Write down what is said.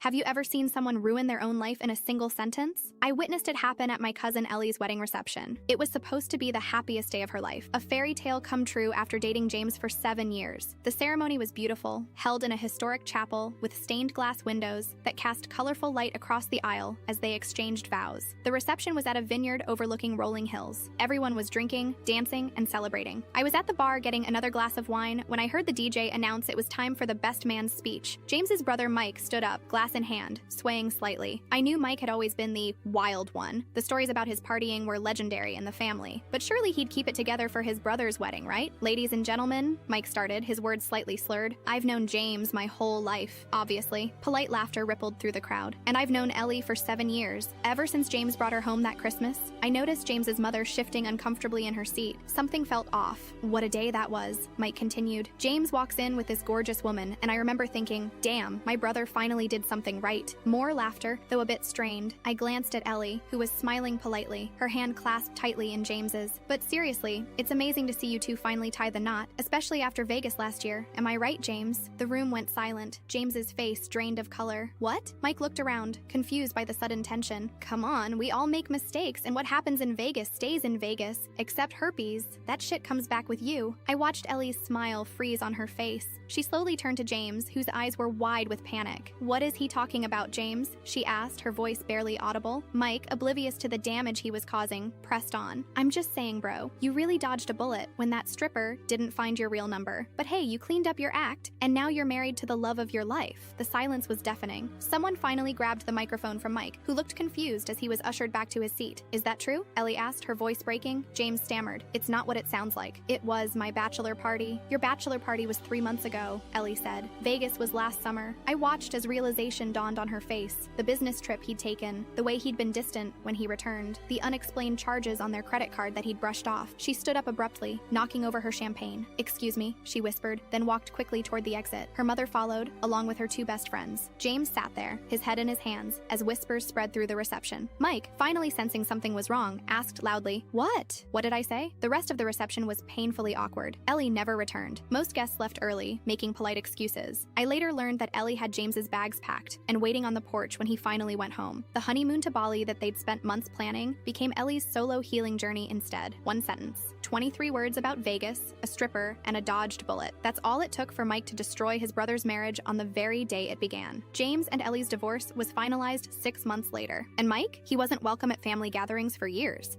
Have you ever seen someone ruin their own life in a single sentence? I witnessed it happen at my cousin Ellie's wedding reception. It was supposed to be the happiest day of her life, a fairy tale come true after dating James for 7 years. The ceremony was beautiful, held in a historic chapel with stained glass windows that cast colorful light across the aisle as they exchanged vows. The reception was at a vineyard overlooking rolling hills. Everyone was drinking, dancing, and celebrating. I was at the bar getting another glass of wine when I heard the DJ announce it was time for the best man's speech. James's brother Mike stood up, glass in hand, swaying slightly. I knew Mike had always been the wild one. The stories about his partying were legendary in the family. But surely he'd keep it together for his brother's wedding, right? Ladies and gentlemen, Mike started, his words slightly slurred. I've known James my whole life, obviously. Polite laughter rippled through the crowd. And I've known Ellie for 7 years. Ever since James brought her home that Christmas, I noticed James's mother shifting uncomfortably in her seat. Something felt off. What a day that was, Mike continued. James walks in with this gorgeous woman, and I remember thinking, damn, my brother finally did something right. More laughter, though a bit strained. I glanced at Ellie, who was smiling politely, her hand clasped tightly in James's. But seriously, it's amazing to see you two finally tie the knot, especially after Vegas last year. Am I right, James? The room went silent. James's face drained of color. What? Mike looked around, confused by the sudden tension. Come on, we all make mistakes, and what happens in Vegas stays in Vegas, except herpes. That shit comes back with you. I watched Ellie's smile freeze on her face. She slowly turned to James, whose eyes were wide with panic. What is he talking about, James? She asked, her voice barely audible. Mike, oblivious to the damage he was causing, pressed on. I'm just saying, bro, you really dodged a bullet when that stripper didn't find your real number. But hey, you cleaned up your act, and now you're married to the love of your life. The silence was deafening. Someone finally grabbed the microphone from Mike, who looked confused as he was ushered back to his seat. Is that true? Ellie asked, her voice breaking. James stammered. It's not what it sounds like. It was my bachelor party. Your bachelor party was 3 months ago, Ellie said. Vegas was last summer. I watched as realization dawned on her face. The business trip he'd taken, the way he'd been distant when he returned, the unexplained charges on their credit card that he'd brushed off. She stood up abruptly, knocking over her champagne. Excuse me, she whispered, then walked quickly toward the exit. Her mother followed, along with her 2 best friends. James sat there, his head in his hands, as whispers spread through the reception. Mike, finally sensing something was wrong, asked loudly, What? What did I say? The rest of the reception was painfully awkward. Ellie never returned. Most guests left early, making polite excuses. I later learned that Ellie had James's bags packed and waiting on the porch when he finally went home. The honeymoon to Bali that they'd spent months planning became Ellie's solo healing journey instead. 1 sentence. 23 words about Vegas, a stripper, and a dodged bullet. That's all it took for Mike to destroy his brother's marriage on the very day it began. James and Ellie's divorce was finalized 6 months later. And Mike? He wasn't welcome at family gatherings for years.